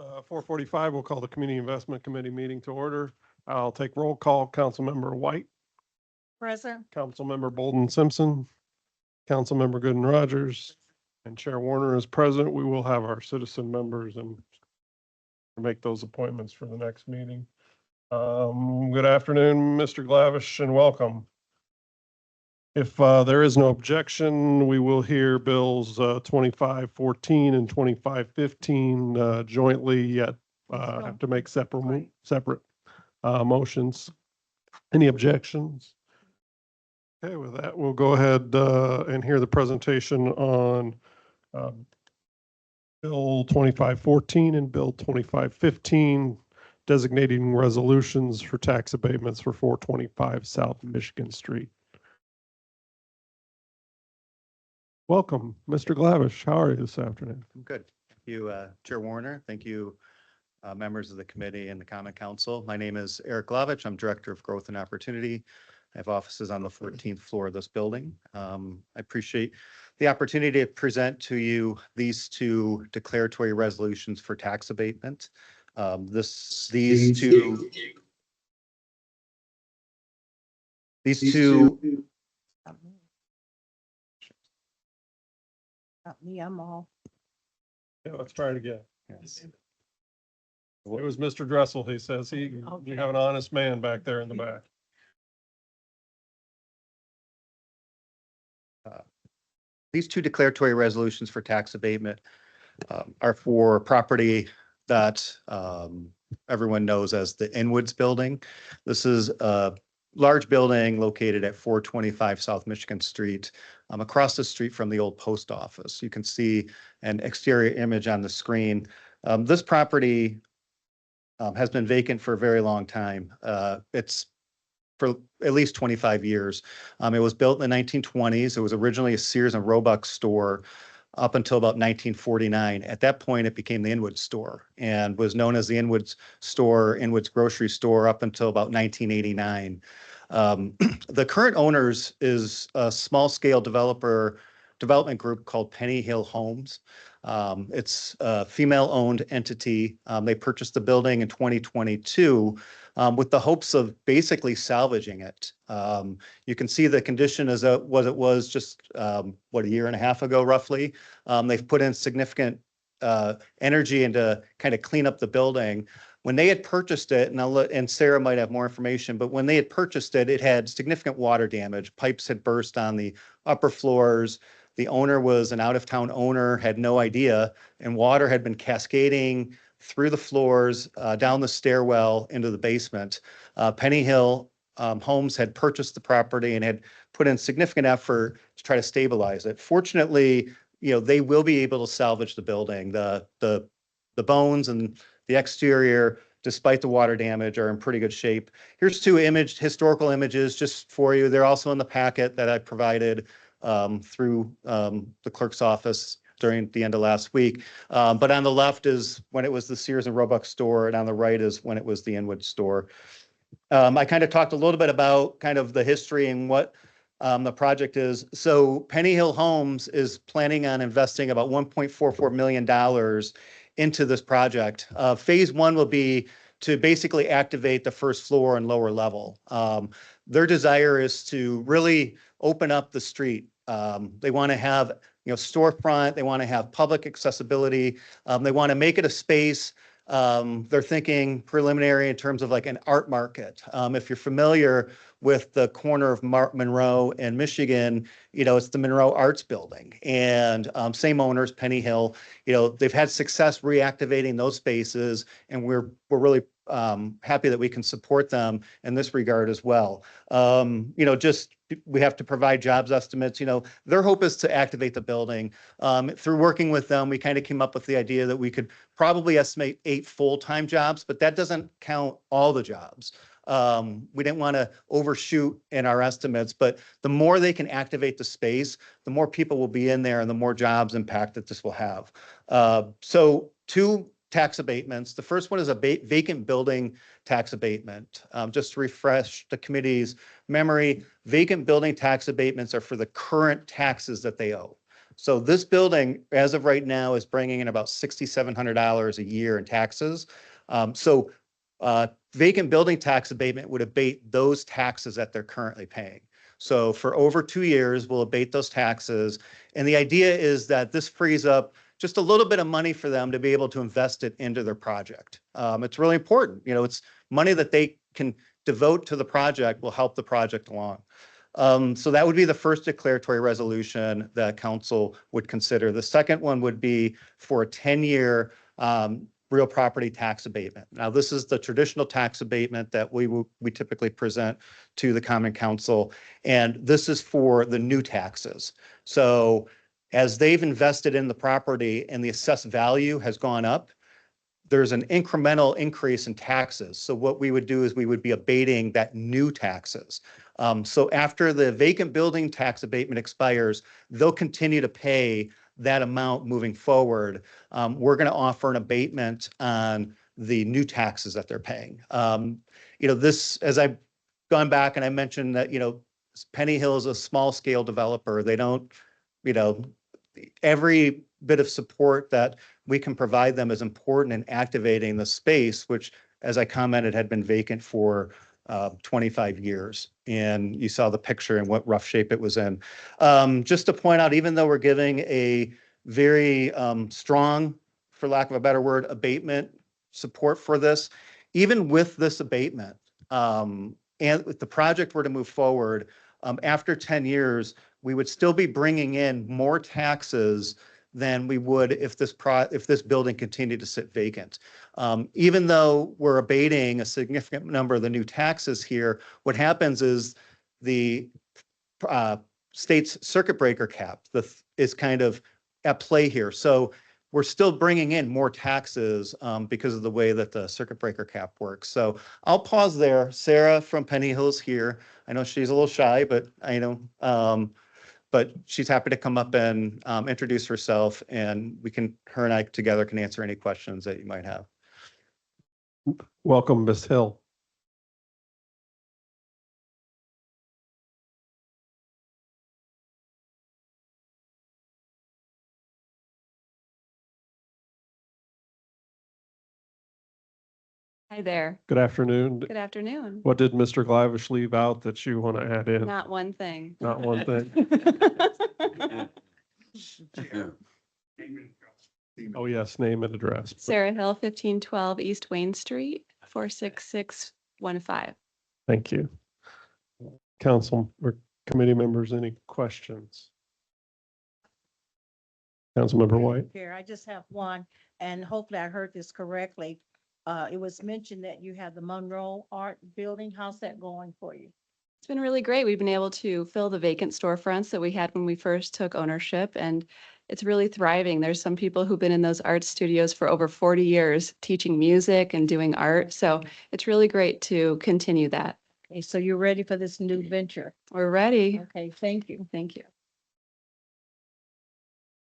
4:45, we'll call the Community Investment Committee meeting to order. I'll take roll call. Councilmember White, Present. Councilmember Bolden Simpson, Councilmember Gooden Rogers, and Chair Warner is present. We will have our citizen members and make those appointments for the next meeting. Good afternoon, Mr. Glavish, and welcome. If there is no objection, we will hear bills 2514 and 2515 jointly, yet have to make separate motions. Any objections? Okay, with that, we'll go ahead and hear the presentation on Bill 2514 and Bill 2515, designating resolutions for tax abatements for 425 South Michigan Street. Welcome, Mr. Glavish. How are you this afternoon? I'm good. Thank you, Chair Warner. Thank you, members of the committee and the Common Council. My name is Eric Glavich. I'm Director of Growth and Opportunity. I have offices on the 14th floor of this building. I appreciate the opportunity to present to you these two declaratory resolutions for tax abatement. These two. Not me, I'm all. Yeah, let's try it again. Yes. It was Mr. Dressel. He says you have an honest man back there in the back. These two declaratory resolutions for tax abatement are for property that everyone knows as the Inwoods Building. This is a large building located at 425 South Michigan Street, across the street from the old post office. You can see an exterior image on the screen. This property has been vacant for a very long time. It's for at least 25 years. It was built in the 1920s. It was originally a Sears and Roebuck store up until about 1949. At that point, it became the Inwoods store and was known as the Inwoods store, Inwoods grocery store up until about 1989. The current owners is a small scale development group called Penny Hill Homes. It's a female owned entity. They purchased the building in 2022 with the hopes of basically salvaging it. You can see the condition as what it was just a year and a half ago, roughly. They've put in significant energy into kind of clean up the building. When they had purchased it, and Sarah might have more information, but when they had purchased it, it had significant water damage. Pipes had burst on the upper floors. The owner was an out-of-town owner, had no idea, and water had been cascading through the floors, down the stairwell into the basement. Penny Hill Homes had purchased the property and had put in significant effort to try to stabilize it. Fortunately, they will be able to salvage the building. The bones and the exterior, despite the water damage, are in pretty good shape. Here's two historical images just for you. They're also in the packet that I provided through the clerk's office during the end of last week. But on the left is when it was the Sears and Roebuck store, and on the right is when it was the Inwood store. I kind of talked a little bit about kind of the history and what the project is. So Penny Hill Homes is planning on investing about $1.44 million into this project. Phase one will be to basically activate the first floor and lower level. Their desire is to really open up the street. They want to have storefront. They want to have public accessibility. They want to make it a space. They're thinking preliminary in terms of like an art market. If you're familiar with the corner of Monroe and Michigan, it's the Monroe Arts Building, and same owners, Penny Hill. They've had success reactivating those spaces, and we're really happy that we can support them in this regard as well. We have to provide jobs estimates. Their hope is to activate the building. Through working with them, we kind of came up with the idea that we could probably estimate 8 full-time jobs, but that doesn't count all the jobs. We didn't want to overshoot in our estimates, but the more they can activate the space, the more people will be in there and the more jobs impact that this will have. So 2 tax abatements. The first one is a vacant building tax abatement. Just to refresh the committee's memory, vacant building tax abatements are for the current taxes that they owe. So this building, as of right now, is bringing in about $6,700 a year in taxes. Vacant building tax abatement would abate those taxes that they're currently paying. So for over 2 years, we'll abate those taxes. And the idea is that this frees up just a little bit of money for them to be able to invest it into their project. It's really important. You know, it's money that they can devote to the project will help the project along. So that would be the first declaratory resolution that council would consider. The second one would be for a 10-year real property tax abatement. Now, this is the traditional tax abatement that we typically present to the Common Council, and this is for the new taxes. So as they've invested in the property and the assessed value has gone up, there's an incremental increase in taxes. So what we would do is we would be abating that new taxes. So after the vacant building tax abatement expires, they'll continue to pay that amount moving forward. We're going to offer an abatement on the new taxes that they're paying. You know, this, as I've gone back and I mentioned that, you know, Penny Hill is a small scale developer. They don't, you know, every bit of support that we can provide them is important in activating the space, which, as I commented, had been vacant for 25 years. And you saw the picture and what rough shape it was in. Just to point out, even though we're giving a very strong, for lack of a better word, abatement support for this, even with this abatement, and if the project were to move forward, after 10 years, we would still be bringing in more taxes than we would if this building continued to sit vacant. Even though we're abating a significant number of the new taxes here, what happens is the state's circuit breaker cap is kind of at play here. So we're still bringing in more taxes because of the way that the circuit breaker cap works. So I'll pause there. Sarah from Penny Hill is here. I know she's a little shy, but I know, but she's happy to come up and introduce herself, and her and I together can answer any questions that you might have. Welcome, Ms. Hill. Hi there. Good afternoon. Good afternoon. What did Mr. Glavish leave out that you want to add in? Not one thing. Not one thing. Oh, yes, name and address. Sarah Hill, 1512 East Wayne Street, 46615. Thank you. Council or committee members, any questions? Councilmember White? Here, I just have one, and hopefully I heard this correctly. It was mentioned that you have the Monroe Art Building. How's that going for you? It's been really great. We've been able to fill the vacant storefronts that we had when we first took ownership, and it's really thriving. There's some people who've been in those art studios for over 40 years teaching music and doing art. So it's really great to continue that. Okay, so you're ready for this new venture? We're ready. Okay, thank you. Thank you.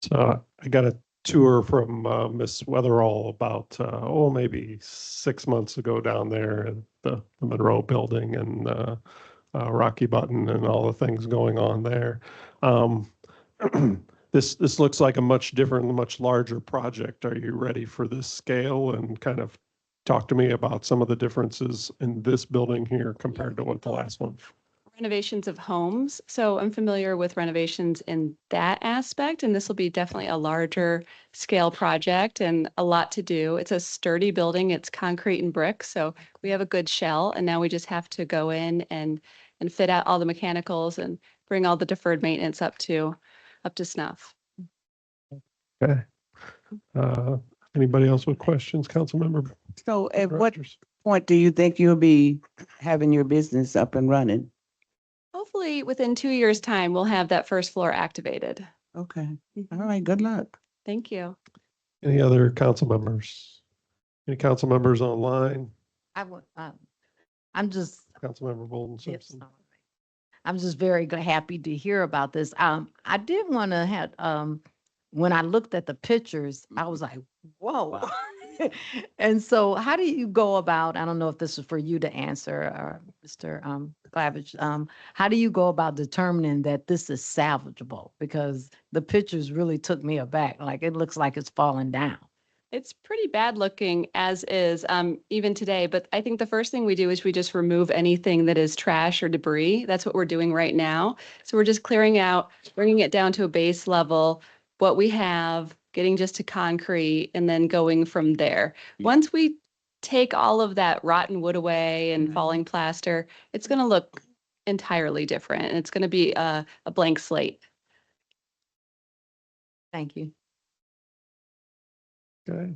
So I got a tour from Miss Weatherall about, maybe 6 months ago down there at the Monroe Building and Rocky Button and all the things going on there. This looks like a much different, much larger project. Are you ready for this scale? And kind of talk to me about some of the differences in this building here compared to what the last one. Renovations of homes. So I'm familiar with renovations in that aspect, and this will be definitely a larger scale project and a lot to do. It's a sturdy building. It's concrete and brick, so we have a good shell, and now we just have to go in and fit out all the mechanicals and bring all the deferred maintenance up to snuff. Okay. Anybody else with questions, Councilmember? So at what Rogers? point do you think you'll be having your business up and running? Hopefully within 2 years' time, we'll have that first floor activated. Okay, Mhm. all right, good luck. Thank you. Any other council members? Any council members online? I'm just, Councilmember Bolden yes, Simpson? I'm just very happy to hear about this. I did want to have, when I looked at the pictures, I was like, whoa. And so how do you go about, I don't know if this is for you to answer, or Mr. Clavich, how do you go about determining that this is salvageable? Because the pictures really took me aback, like it looks like it's falling down. It's pretty bad looking as is, even today, but I think the first thing we do is we just remove anything that is trash or debris. That's what we're doing right now. So we're just clearing out, bringing it down to a base level, what we have, getting just to concrete, and then going from there. Once we take all of that rotten wood away and Mhm. falling plaster, it's gonna look entirely different, and it's gonna be a blank slate. Thank you. Okay.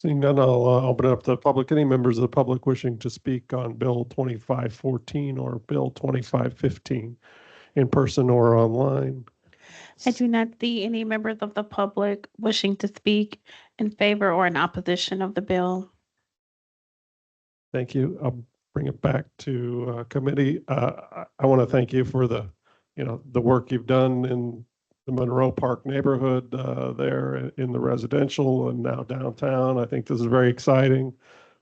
Seeing none, I'll open it up to the public. Any members of the public wishing to speak on Bill 2514 or Bill 2515 in person or online? I do not see any members of the public wishing to speak in favor or in opposition of the bill. Thank you. I'll bring it back to committee. I want to thank you for the, the work you've done in the Monroe Park neighborhood there in the residential and now downtown. I think this is very exciting.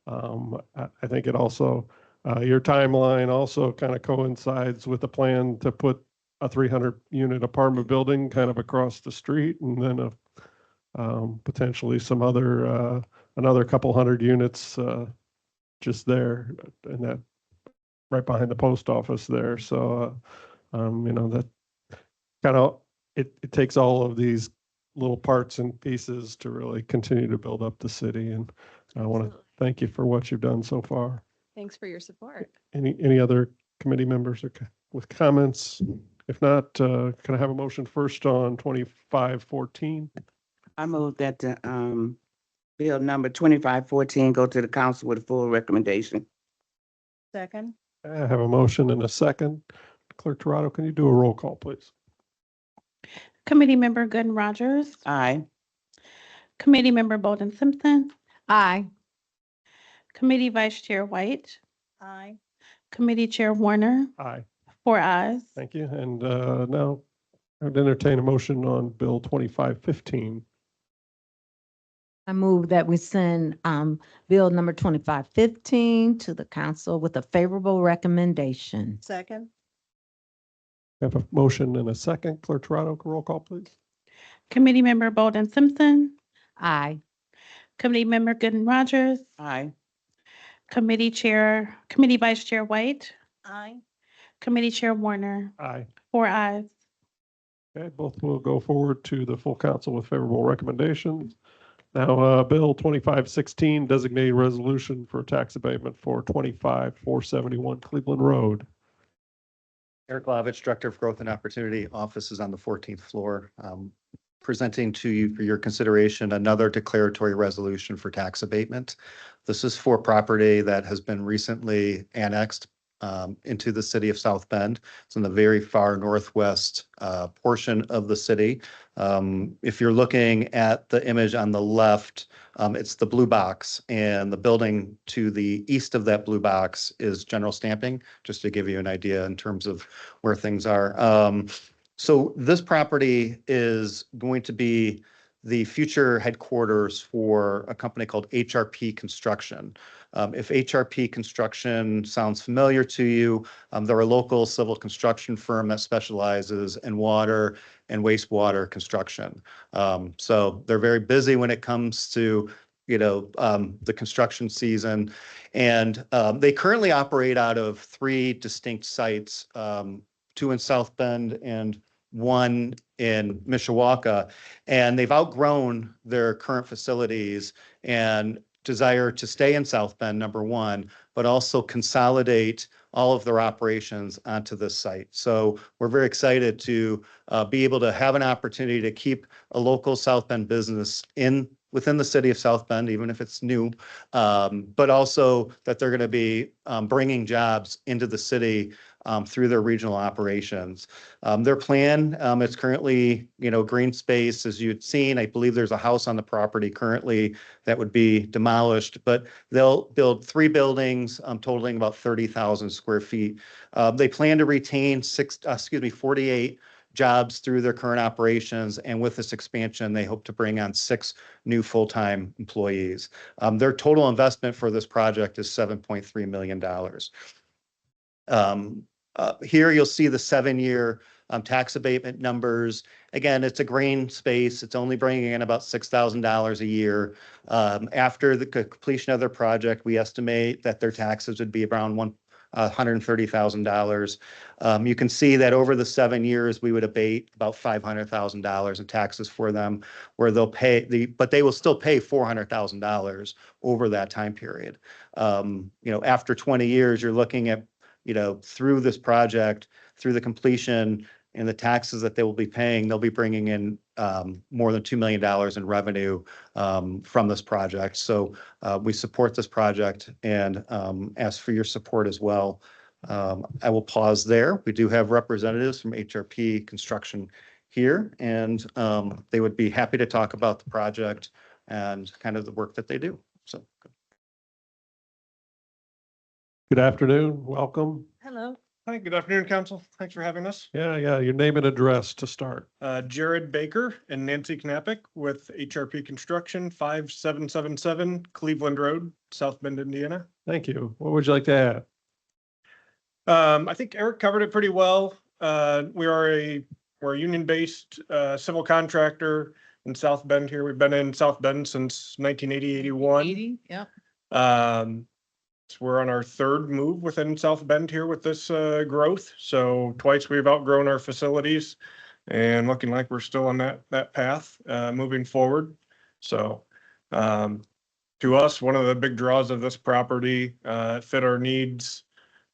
I think it also, your timeline also kind of coincides with the plan to put a 300-unit apartment building kind of across the street, and then potentially some other, another couple hundred units just there, and that right behind the post office there. So, that kind of, it takes all of these little parts and pieces to really continue to build up the city. And I want to Absolutely. thank you for what you've done so far. Thanks for your support. Any other committee members with comments? If not, can I have a motion first on 2514? I move that the bill number 2514 go to the council with a full recommendation. Second, I have a motion and a second. Clerk Toronto, can you do a roll call, please? Committee Member Gooden Rogers, Aye. Committee Member Bolden Simpson, Aye. Committee Vice Chair White, aye. Committee Chair Warner, Aye. 4 ayes. Thank you. And now I'd entertain a motion on Bill 2515. I move that we send bill number 2515 to the council with a favorable recommendation. Second, I have a motion and a second. Clerk Toronto, roll call, please. Committee Member Bolden Simpson, Aye. Committee Member Gooden Rogers, Aye. Committee Vice Chair White, aye. Committee Chair Warner, Aye. 4 ayes. Okay, both will go forward to the full council with favorable recommendations. Now, Bill 2516, designated resolution for tax abatement for 25471 Cleveland Road. Eric Lavich, Director of Growth and Opportunity, office is on the 14th floor. Presenting to you for your consideration another declaratory resolution for tax abatement. This is for property that has been recently annexed into the city of South Bend. It's in the very far northwest portion of the city. If you're looking at the image on the left, it's the blue box, and the building to the east of that blue box is General Stamping, just to give you an idea in terms of where things are. So this property is going to be the future headquarters for a company called HRP Construction. If HRP Construction sounds familiar to you, they're a local civil construction firm that specializes in water and wastewater construction. So they're very busy when it comes to the construction season. And they currently operate out of 3 distinct sites, 2 in South Bend and 1 in Mishawaka, and they've outgrown their current facilities and desire to stay in South Bend, number 1, but also consolidate all of their operations onto this site. So we're very excited to be able to have an opportunity to keep a local South Bend business within the city of South Bend, even if it's new, but also that they're going to be bringing jobs into the city through their regional operations. Their plan, it's currently, green space, as you'd seen. I believe there's a house on the property currently that would be demolished, but they'll build 3 buildings totaling about 30,000 square feet. They plan to retain 48 jobs through their current operations. And with this expansion, they hope to bring on 6 new full-time employees. Their total investment for this project is $7.3 million. Here you'll see the 7-year tax abatement numbers. Again, it's a green space. It's only bringing in about $6,000 a year. After the completion of their project, we estimate that their taxes would be around $130,000. You can see that over the 7 years, we would abate about $500,000 in taxes for them, where they'll pay but they will still pay $400,000 over that time period. After 20 years, you're looking at, through this project, through the completion and the taxes that they will be paying, they'll be bringing in more than $2 million in revenue from this project. So we support this project and ask for your support as well. I will pause there. We do have representatives from HRP Construction here, and they would be happy to talk about the project and kind of the work that they do. So. Good afternoon. Welcome. Hello. Hi, good afternoon, council. Thanks for having us. Yeah, your name and address to start. Jared Baker and Nancy Knappich with HRP Construction, 5777 Cleveland Road, South Bend, Indiana. Thank you. What would you like to add? I think Eric covered it pretty well. We're a union-based civil contractor in South Bend here. We've been in South Bend since 1980-81. Yep. We're on our 3rd move within South Bend here with this growth. So twice we've outgrown our facilities and looking like we're still on that path moving forward. So to us, one of the big draws of this property fit our needs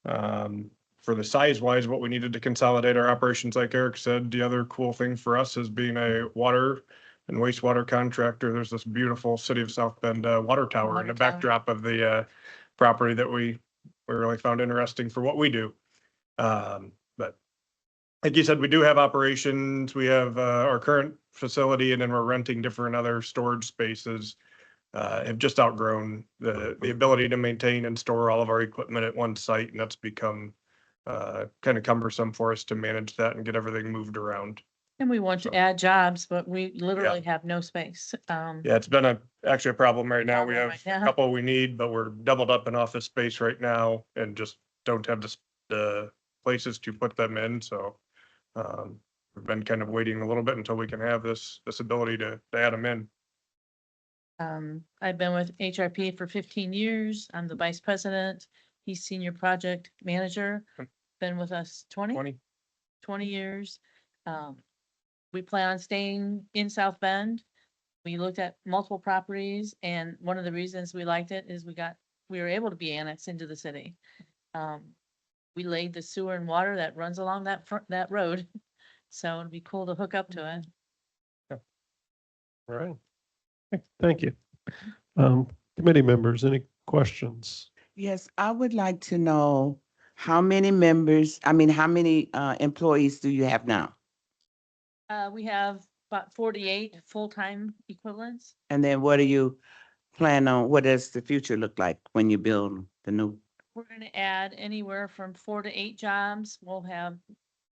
for the size wise, what we needed to consolidate our operations. Like Eric said, the other cool thing for us is being a water and wastewater contractor. There's this beautiful City of South Bend water tower in the backdrop of the property that we really found interesting for what we do. But like you said, we do have operations. We have our current facility, and then we're renting different other storage spaces. Have just outgrown the ability to maintain and store all of our equipment at one site, and that's become kind of cumbersome for us to manage that and get everything moved around. And we want So- to add jobs, but we literally have no space. Yeah, it's been actually a problem right now. We Problem have right a now. couple we need, but we're doubled up in office space right now and just don't have the places to put them in. So we've been kind of waiting a little bit until we can have this ability to add them in. I've been with HRP for 15 years. I'm the vice president. He's senior project manager. Been with us 20 years. We plan on staying in South Bend. We looked at multiple properties, and one of the reasons we liked it is we were able to be annexed into the city. We laid the sewer and water that runs along that road. So it'd be cool to hook up to it. All right. Thank you. Committee members, any questions? Yes, I would like to know how many employees do you have now? We have about 48 full-time equivalents. And then what do you plan on, what does the future look like when you build the new? We're gonna add anywhere from 4 to 8 jobs. We'll have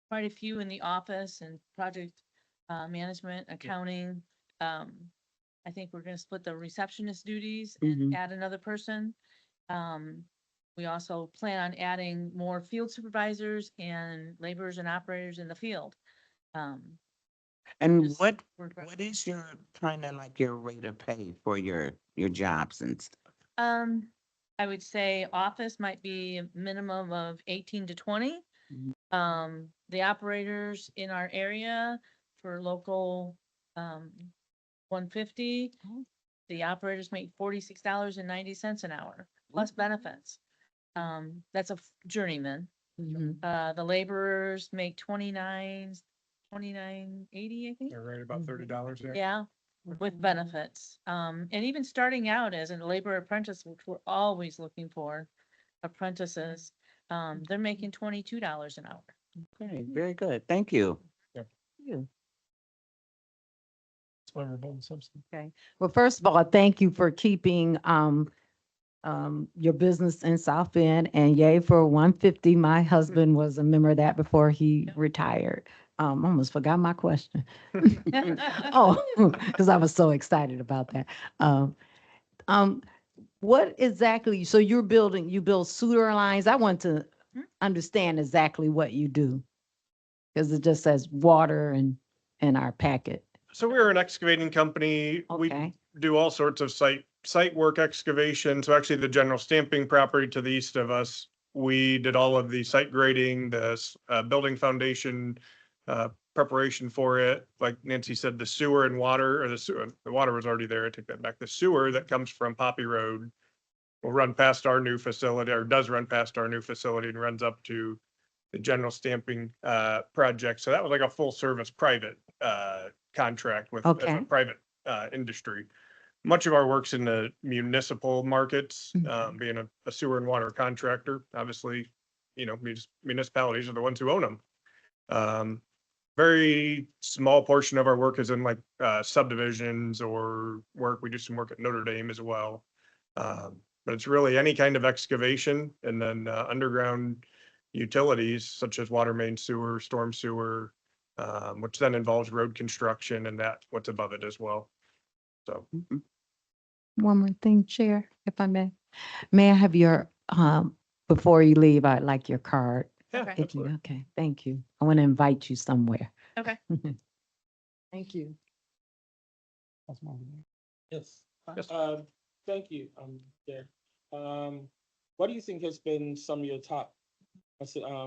quite a few in the office and project management, accounting. I think we're gonna split the receptionist duties and add another person. We also plan on adding more field supervisors and laborers and operators in the field. And Just what work around- is your kind of like your rate of pay for your jobs and stuff? I would say office might be a minimum of 18 to 20. The operators in our area for local 150, the operators make $46.90 an hour plus benefits. That's a journeyman. The laborers make $29.80, I think. They're right about $30 there. Yeah, with benefits. And even starting out as a labor apprentice, which we're always looking for apprentices, they're making $22 an hour. Okay, very good. Thank you. Councilmember Bolden Simpson. Well, first of all, thank you for keeping your business in South Bend, and yay for 150. My husband was a member of that before he retired. almost forgot my question. Oh, because I was so excited about that. Um, what exactly, so you build sewer lines? I want to understand exactly what you do. Because it just says water and in our packet. So we're an excavating company. We Okay, do all sorts of site work excavation. So actually the general stamping property to the east of us, we did all of the site grading, building foundation, preparation for it. Like Nancy said, the sewer and water, or the water was already there. I take that back. The sewer that comes from Poppy Road will run past our new facility, or does run past our new facility and runs up to the general stamping project. So that was like a full service private contract with as a Okay. private industry. Much of our work's in the municipal markets, Mhm. being a sewer and water contractor. Obviously, you know, municipalities are the ones who own them. Very small portion of our work is in like subdivisions or work. We do some work at Notre Dame as well. But it's really any kind of excavation and then underground utilities such as water main sewer, storm sewer, which then involves road construction and that what's above it as well. So one more thing, Chair, if I may. May I have your, before you leave, I'd like your card. yeah, Okay. If you, absolutely. okay, thank you. I want to invite you somewhere. Okay. Thank you. Yes. Yes. Thank you, Chair. What do you think has been some of your top,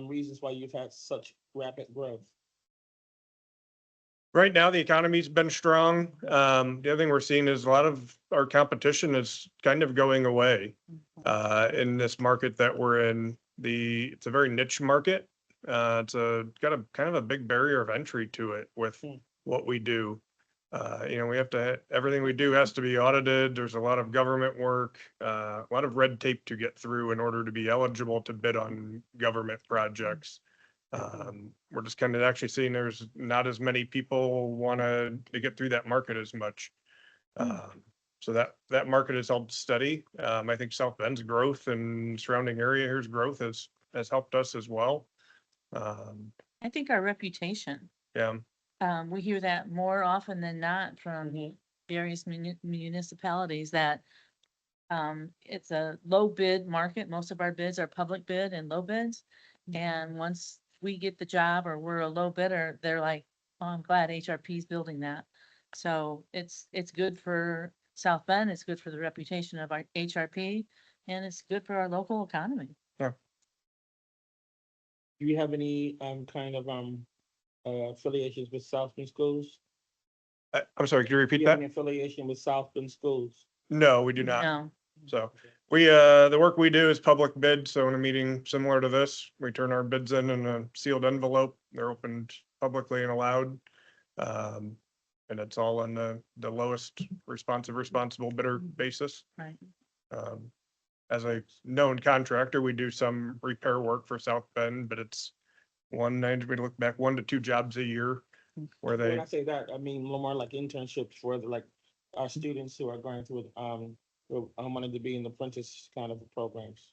reasons why you've had such rapid growth? Right now, the economy's been strong. The other thing we're seeing is a lot of our competition is kind of going away. In this market that we're in, it's a very niche market. It's got a kind of a big barrier of entry to it with what we do. You know, we have to, everything we do has to be audited. There's a lot of government work, a lot of red tape to get through in order to be eligible to bid on government projects. We're just kind of actually seeing there's not as many people want to get through that market as much. So that market has held steady. I think South Bend's growth and surrounding area here's growth has helped us as well. I think our reputation, Yeah, we hear that more often than not from various municipalities that it's a low bid market. Most of our bids are public bid and low bids. And once we get the job or we're a low bidder, they're like, oh, I'm glad HRP is building that. So it's good for South Bend, it's good for the reputation of our HRP, and it's good for our local economy. Do you have any, kind of, affiliations with South Bend schools? I'm sorry, could you Do repeat you have that? any affiliation with South Bend schools? No, we do not. No, So the work we do is public bid. So in a meeting similar to this, we turn our bids in a sealed envelope. They're opened publicly and allowed. And it's all on the lowest responsible bidder basis. right. As a known contractor, we do some repair work for South Bend, but it's we look back 1 to 2 jobs a year where When they, I say that, I mean more like internships for the, like, our students who are going through, who wanted to be in the apprentice kind of programs.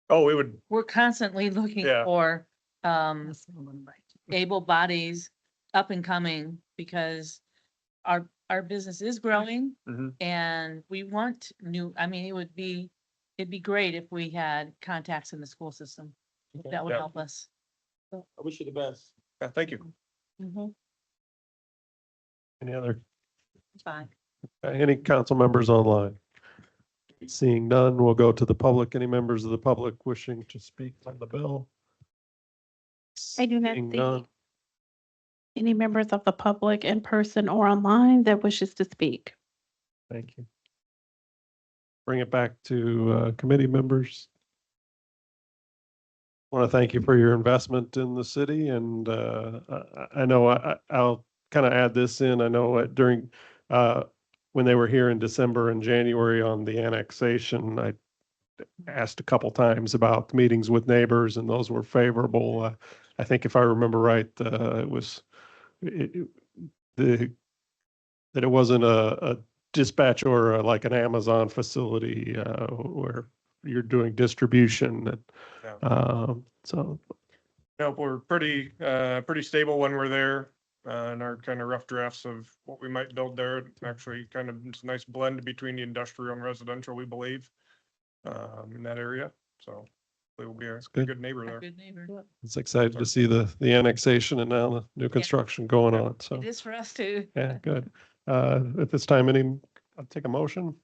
oh, we would, We're constantly looking Yeah. for That's what I'm gonna invite you. able bodies up and coming because our business is growing Mhm. and we want I mean, it'd be great if we had contacts in the school system. Okay. That would Yeah. help us. I wish you the best. yeah, thank you. Any other, Fine. any council members online? Seeing none, we'll go to the public. Any members of the public wishing to speak on the bill? I do not Seeing see none, any members of the public in person or online that wishes to speak. thank you. Bring it back to committee members. Want to thank you for your investment in the city, and I know I'll kind of add this in. I know during when they were here in December and January on the annexation, I asked a couple times about meetings with neighbors, and those were favorable. I think if I remember right, it was that it wasn't a dispatch or like an Amazon facility where you're doing distribution. Yeah. So Nope, we're pretty stable when we're there. And our kind of rough drafts of what we might build there, actually kind of, it's a nice blend between the industrial and residential, we believe, in that area. So we will be a good. good neighbor there. Good neighbor. It's excited to see the annexation and now the new construction going on. So, It is for us too. yeah, good. At this time, I'll take a motion.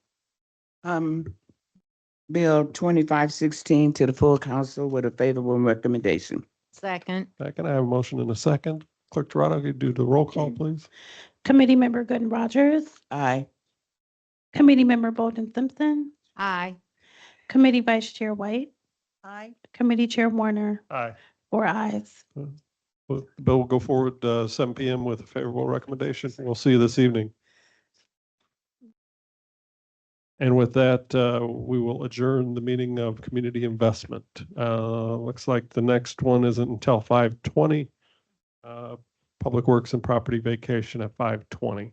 Bill 2516 to the full council with a favorable recommendation. Second. Second, I have a motion and a second. Clerk Toronto, could you do the roll call, please? Committee Member Gooden Rogers, Aye. Committee Member Bolden Simpson, Aye. Committee Vice Chair White, Aye. Committee Chair Warner, Aye. 4 ayes. The bill will go forward 7 PM with a favorable recommendation. We'll see you this evening. And with that, we will adjourn the meeting of community investment. Looks like the next one isn't until 5:20. Public Works and Property Vacation at 5:20.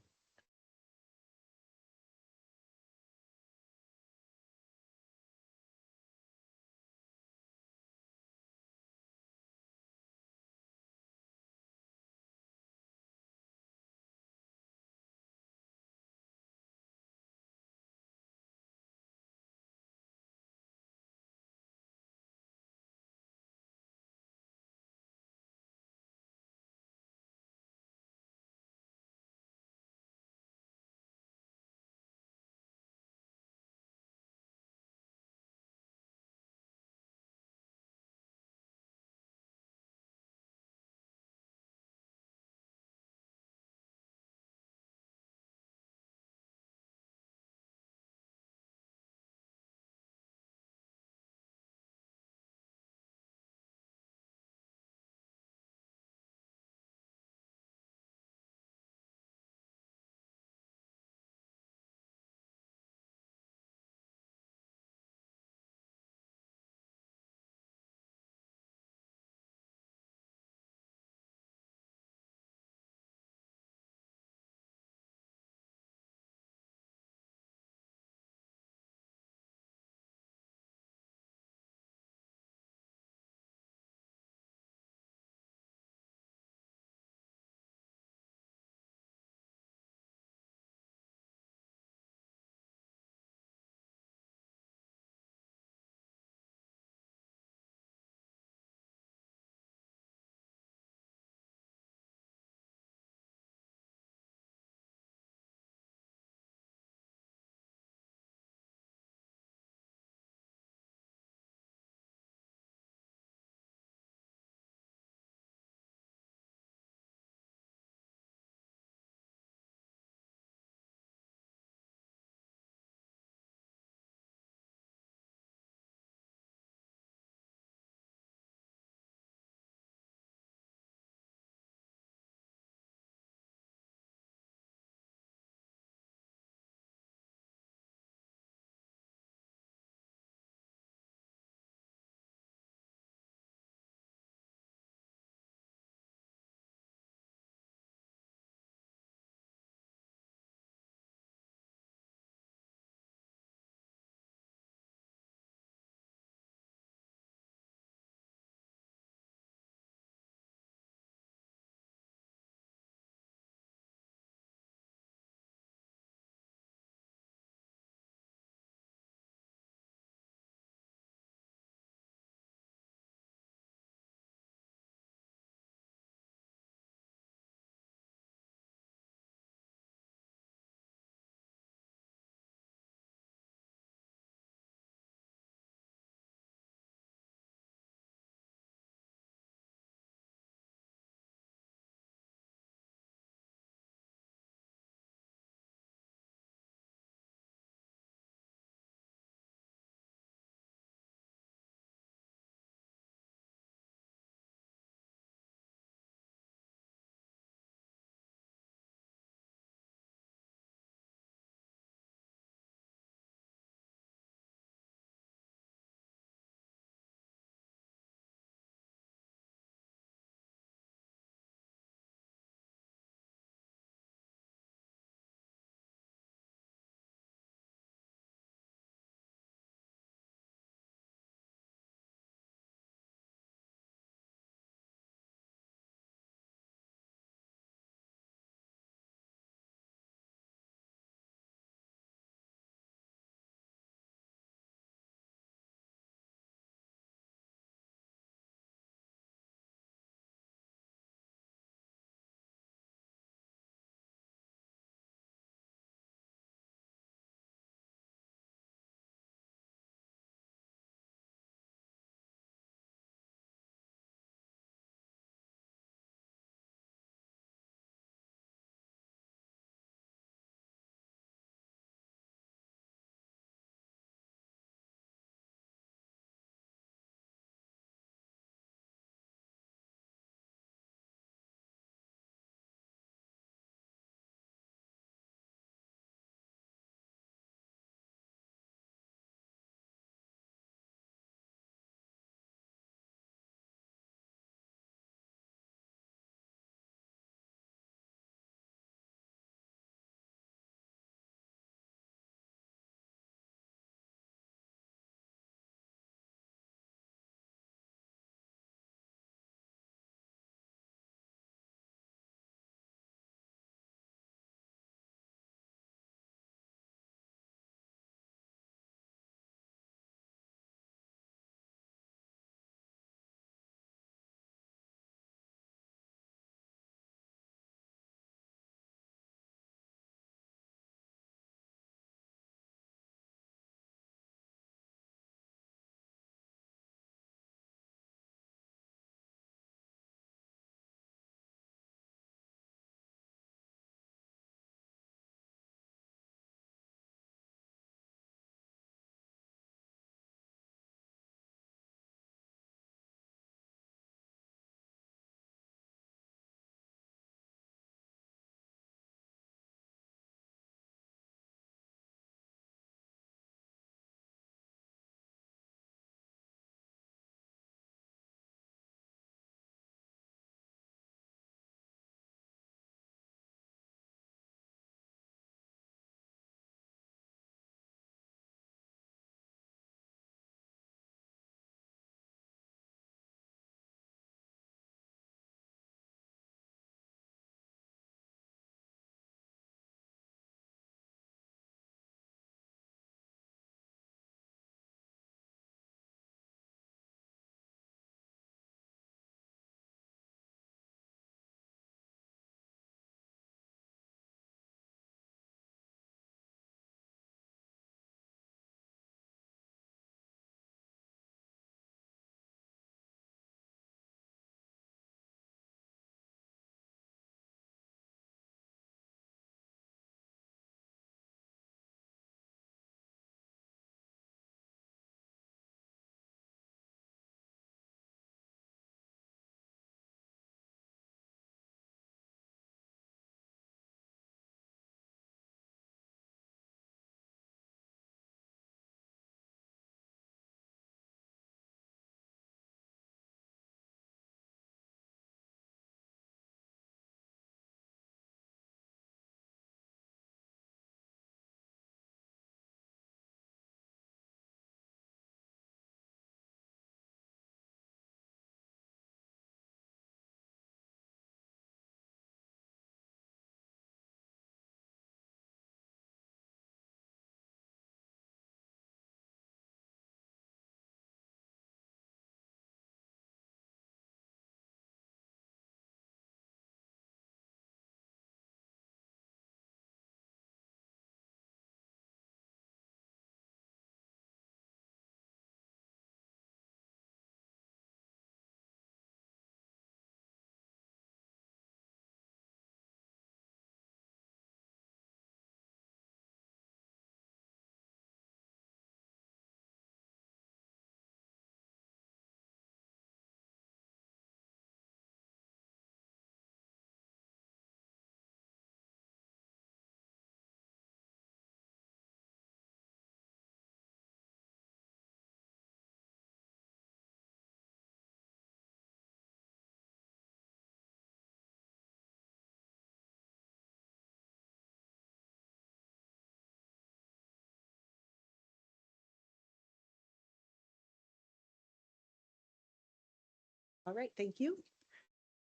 All right, thank you.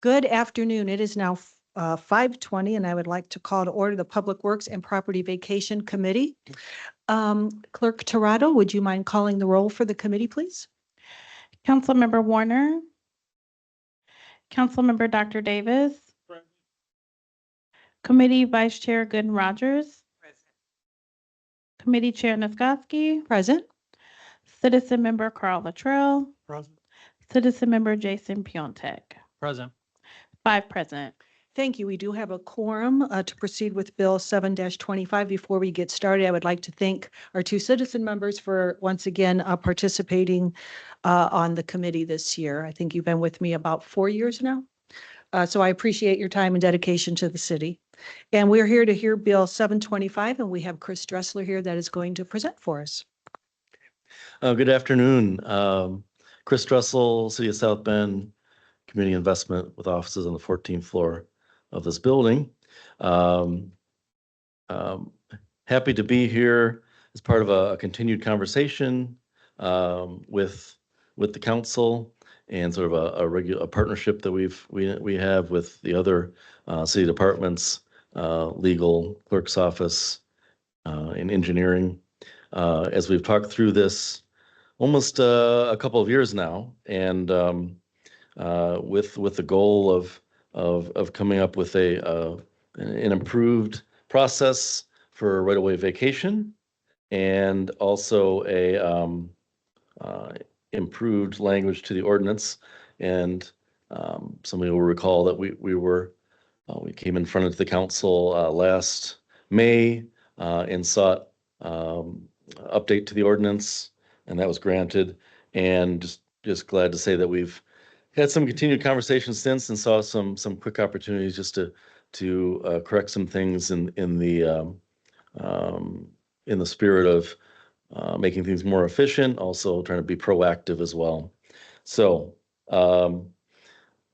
Good afternoon. It is now 5:20, and I would like to call to order the Public Works and Property Vacation Committee. Clerk Torado, would you mind calling the roll for the committee, please? Councilmember Warner. Councilmember Dr. Davis. Committee Vice Chair Gooden Rogers. Committee Chair Niskoski. Present. Citizen Member Carl Latrell. Present. Citizen Member Jason Piontek. Present. 5 present. Thank you. We do have a quorum to proceed with Bill 7-25. Before we get started, I would like to thank our 2 citizen members for once again participating on the committee this year. I think you've been with me about 4 years now. So I appreciate your time and dedication to the city. And we're here to hear Bill 725, and we have Chris Dressler here that is going to present for us. Good afternoon. Chris Dressel, City of South Bend, Community Investment with offices on the 14th floor of this building. Happy to be here as part of a continued conversation with the council and sort of a regular partnership that we have with the other city departments, legal, clerk's office, and engineering. As we've talked through this almost a couple of years now, and with the goal of coming up with an improved process for right-of-way vacation, and also a improved language to the ordinance. And somebody will recall that we came in front of the council last May and sought update to the ordinance, and that was granted. And just glad to say that we've had some continued conversations since, and saw some quick opportunities just to correct some things in the spirit of making things more efficient, also trying to be proactive as well. So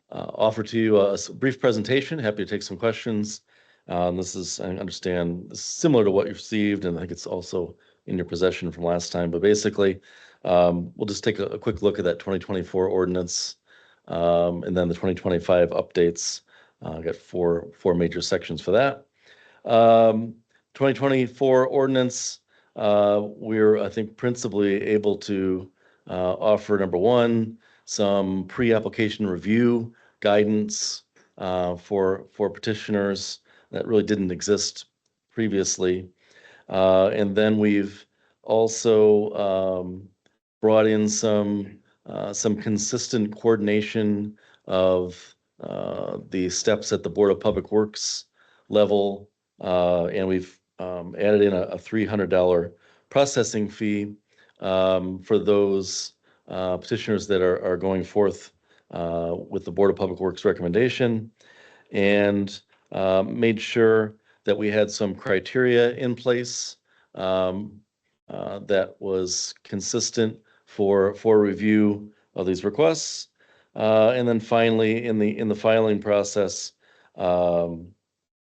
offer to you a brief presentation. Happy to take some questions. This is, I understand, this is similar to what you've received, and I think it's also in your possession from last time. But basically, we'll just take a quick look at that 2024 ordinance, and then the 2025 updates. I got four major sections for that. 2024 ordinance, we're, I think, principally able to offer, number one, some pre-application review guidance for petitioners that really didn't exist previously. And then we've also brought in some consistent coordination of the steps at the Board of Public Works level. And we've added in a $300 processing fee for those petitioners that are going forth with the Board of Public Works recommendation, and made sure that we had some criteria in place that was consistent for review of these requests. And then finally, in the filing process,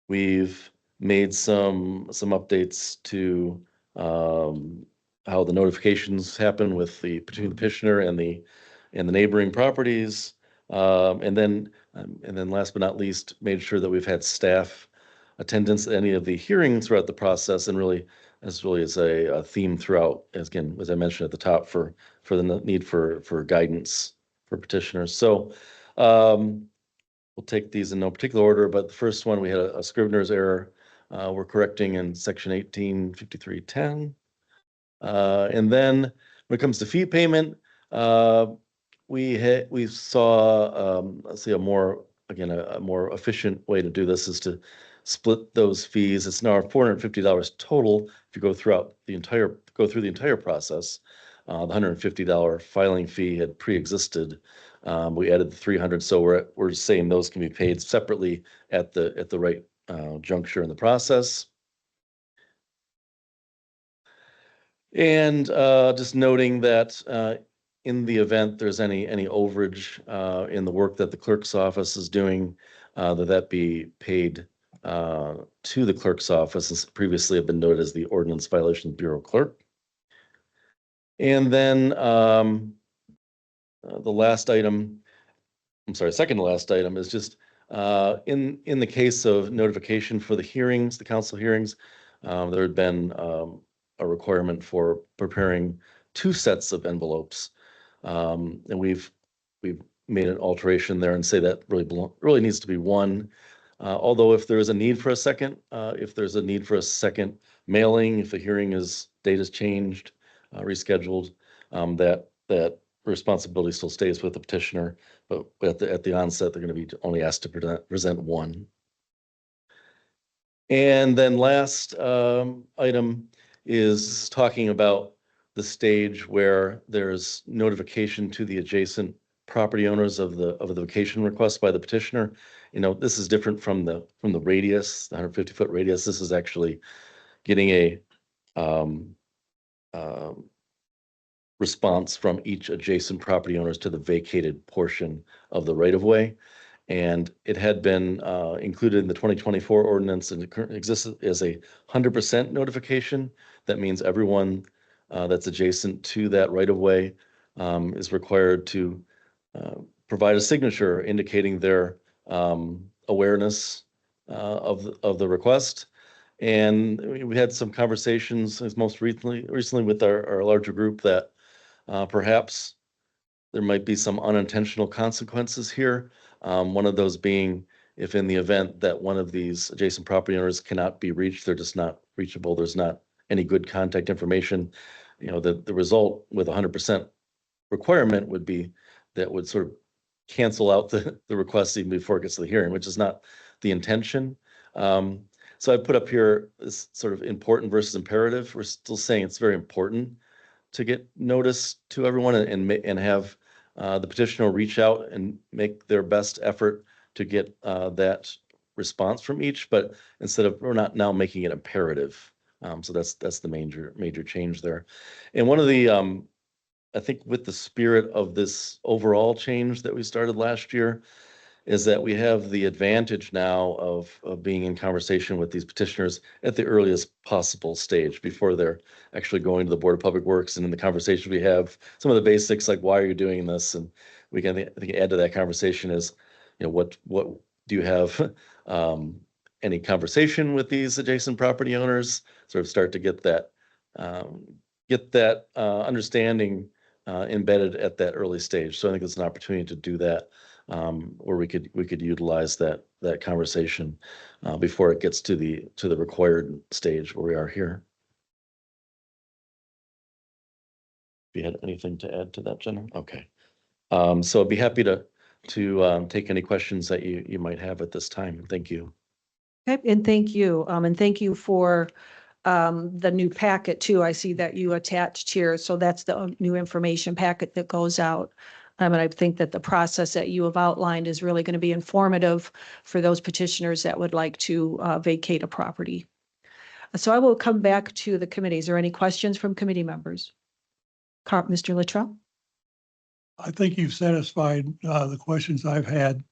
we've made some updates to how the notifications happen between the petitioner and the neighboring properties. And then last but not least, made sure that we've had staff attendance at any of the hearings throughout the process, and really is a theme throughout, as I mentioned at the top, for the need for guidance for petitioners. So we'll take these in no particular order, but the first one, we had a Scrivener's error. We're correcting in section 185310. And then when it comes to fee payment, we saw, let's see, a more efficient way to do this is to split those fees. It's now $450 total if you go through the entire process. The $150 filing fee had pre-existed. We added the $300, so we're saying those can be paid separately at the right juncture in the process. And just noting that in the event there's any overage in the work that the clerk's office is doing, that be paid to the clerk's office, as previously have been noted as the Ordinance Violations Bureau clerk. And then the last item I'm sorry, second to last item is just in the case of notification for the hearings, the council hearings, there had been a requirement for preparing 2 sets of envelopes. And we've made an alteration there and say that really needs to be 1. Although if there is a need for a second, if there's a need for a second mailing, if the hearing date is changed, rescheduled, that responsibility still stays with the petitioner. But at the onset, they're going to be only asked to present 1. And then last item is talking about the stage where there's notification to the adjacent property owners of the vacation request by the petitioner. You know, this is different from the radius, the 150-foot radius. This is actually getting a response from each adjacent property owners to the vacated portion of the right-of-way. And it had been included in the 2024 ordinance, and it currently exists as a 100% notification. That means everyone that's adjacent to that right-of-way is required to provide a signature indicating their awareness of the request. And we had some conversations most recently with our larger group that perhaps there might be some unintentional consequences here. One of those being if in the event that one of these adjacent property owners cannot be reached, they're just not reachable, there's not any good contact information, you know, the result with 100% requirement would be that would sort of cancel out the request even before it gets to the hearing, which is not the intention. So I put up here this sort of important versus imperative. We're still saying it's very important to get notice to everyone and have the petitioner reach out and make their best effort to get that response from each, but we're not now making it imperative. So that's the major change there. And one of the, I think with the spirit of this overall change that we started last year, is that we have the advantage now of being in conversation with these petitioners at the earliest possible stage before they're actually going to the Board of Public Works. And in the conversation we have, some of the basics like, why are you doing this? And we can, I think, add to that conversation is, you know, what do you have any conversation with these adjacent property owners? Sort of start to get that understanding embedded at that early stage. So I think it's an opportunity to do that. Or we could utilize that conversation before it gets to the required stage where we are here. If you had anything to add to that, Jenna? Okay. So I'd be happy to take any questions that you might have at this time. Thank you. Okay, and thank you. And thank you for the new packet too. I see that you attached here. So that's the new information packet that goes out. And I think that the process that you have outlined is really going to be informative for those petitioners that would like to vacate a property. So I will come back to the committee. Is there any questions from committee members? Mr. Luttrell? I think you've satisfied the questions I've had.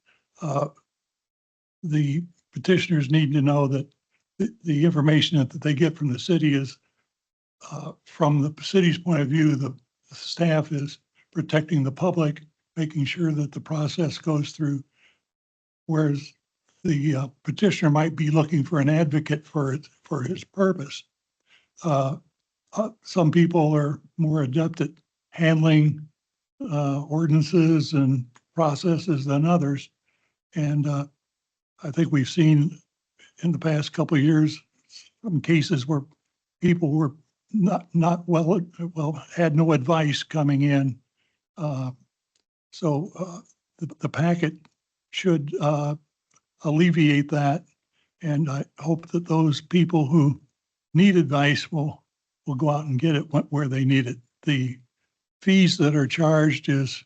The petitioners need to know that the information that they get from the city is, from the city's point of view, the staff is protecting the public, making sure that the process goes through, whereas the petitioner might be looking for an advocate for his purpose. Some people are more adept at handling ordinances and processes than others. And I think we've seen in the past couple of years some cases where people were not well, had no advice coming in. So the packet should alleviate that. And I hope that those people who need advice will go out and get it where they need it. The fees that are charged is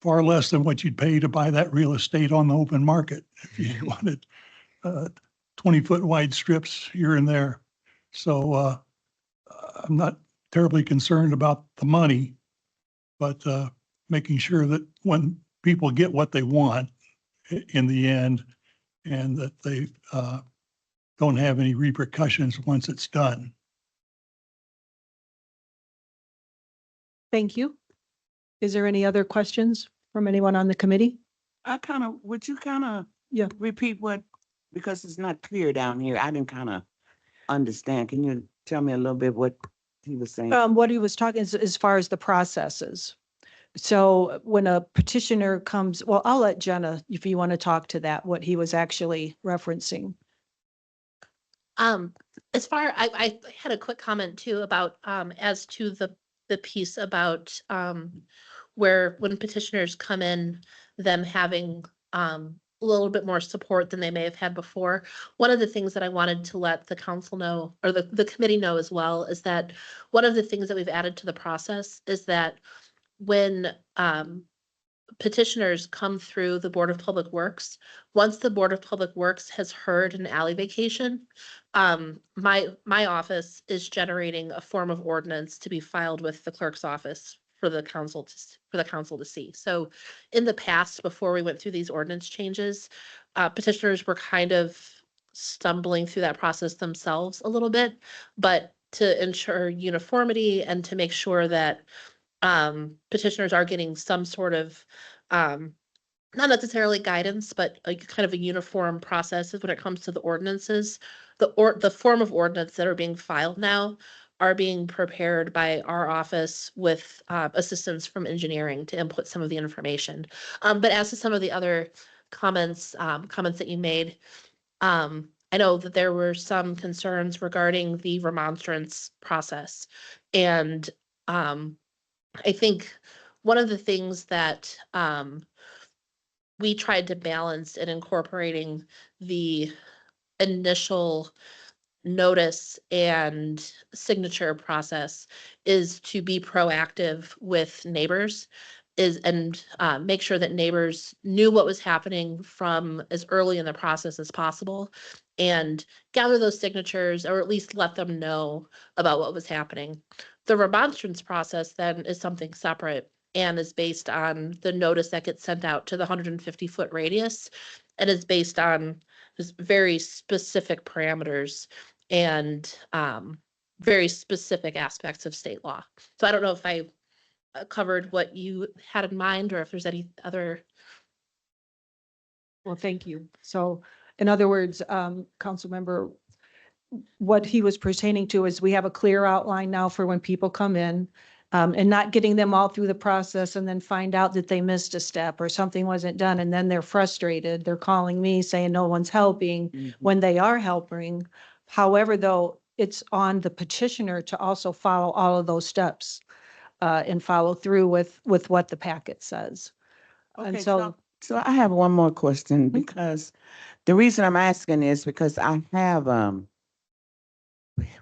far less than what you'd pay to buy that real estate on the open market if you wanted 20-foot wide strips here and there. So I'm not terribly concerned about the money, but making sure that when people get what they want in the end, and that they don't have any repercussions once it's done. Thank you. Is there any other questions from anyone on the committee? Would you kind of Yeah. repeat what, because it's not clear down here. I didn't kind of understand. Can you tell me a little bit what he was saying? What he was talking is as far as the processes. So when a petitioner comes, well, I'll let Jenna, if you want to talk to that, what he was actually referencing. As far, I had a quick comment too about, as to the piece about, where when petitioners come in, them having, a little bit more support than they may have had before. One of the things that I wanted to let the council know, or the committee know as well, is that one of the things that we've added to the process is that when, petitioners come through the Board of Public Works, once the Board of Public Works has heard an alley vacation, my office is generating a form of ordinance to be filed with the clerk's office for the council to see. So in the past, before we went through these ordinance changes, petitioners were kind of stumbling through that process themselves a little bit, but to ensure uniformity and to make sure that petitioners are getting some sort of, not necessarily guidance, but a kind of a uniform process when it comes to the ordinances. The form of ordinance that are being filed now are being prepared by our office with assistance from engineering to input some of the information. But as to some of the other comments that you made, I know that there were some concerns regarding the remonstrance process. And I think one of the things that we tried to balance in incorporating the initial notice and signature process is to be proactive with neighbors and make sure that neighbors knew what was happening from as early in the process as possible and gather those signatures, or at least let them know about what was happening. The remonstrance process then is something separate and is based on the notice that gets sent out to the 150-foot radius and is based on just very specific parameters and very specific aspects of state law. So I don't know if I covered what you had in mind or if there's any other. Well, thank you. So in other words, council member, what he was pertaining to is we have a clear outline now for when people come in, and not getting them all through the process and then find out that they missed a step or something wasn't done. And then they're frustrated. They're calling me saying no one's helping when they are helping. However, though, it's on the petitioner to also follow all of those steps and follow through with what the packet says. And Okay, so so I have one more question, because the reason I'm asking is because I have,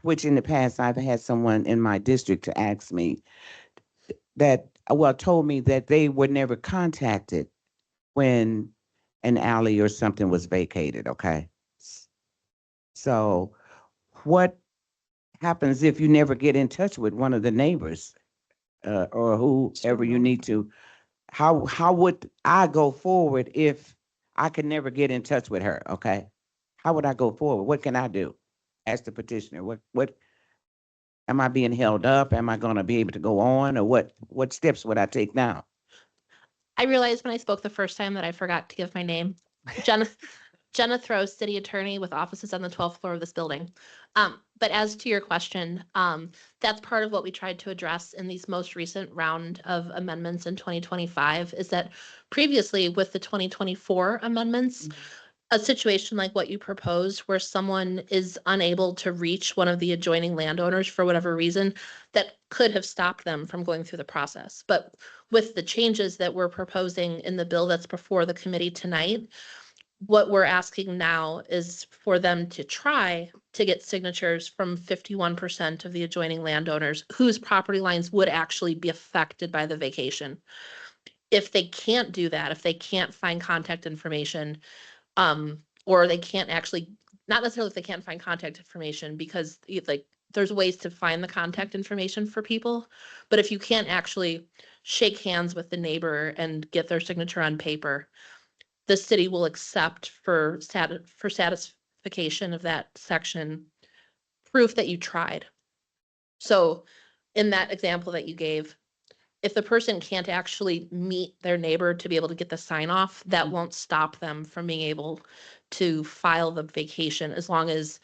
which in the past I've had someone in my district to ask me that, well, told me that they were never contacted when an alley or something was vacated, okay? So what happens if you never get in touch with one of the neighbors or whoever you need to? How would I go forward if I could never get in touch with her, okay? How would I go forward? What can I do as the petitioner? What am I being held up? Am I gonna be able to go on, or what steps would I take now? I realized when I spoke the first time that I forgot to give my name. Jenna Throw, city attorney with offices on the 12th floor of this building. But as to your question, that's part of what we tried to address in these most recent round of amendments in 2025 is that previously with the 2024 amendments, a situation like what you proposed where someone is unable to reach one of the adjoining landowners for whatever reason, that could have stopped them from going through the process. But with the changes that we're proposing in the bill that's before the committee tonight, what we're asking now is for them to try to get signatures from 51% of the adjoining landowners whose property lines would actually be affected by the vacation. If they can't do that, if they can't find contact information, or they can't actually, not necessarily if they can't find contact information, because like there's ways to find the contact information for people, but if you can't actually shake hands with the neighbor and get their signature on paper, the city will accept for satisfaction of that section proof that you tried. So in that example that you gave, if the person can't actually meet their neighbor to be able to get the sign off, that won't stop them from being able to file the vacation as long as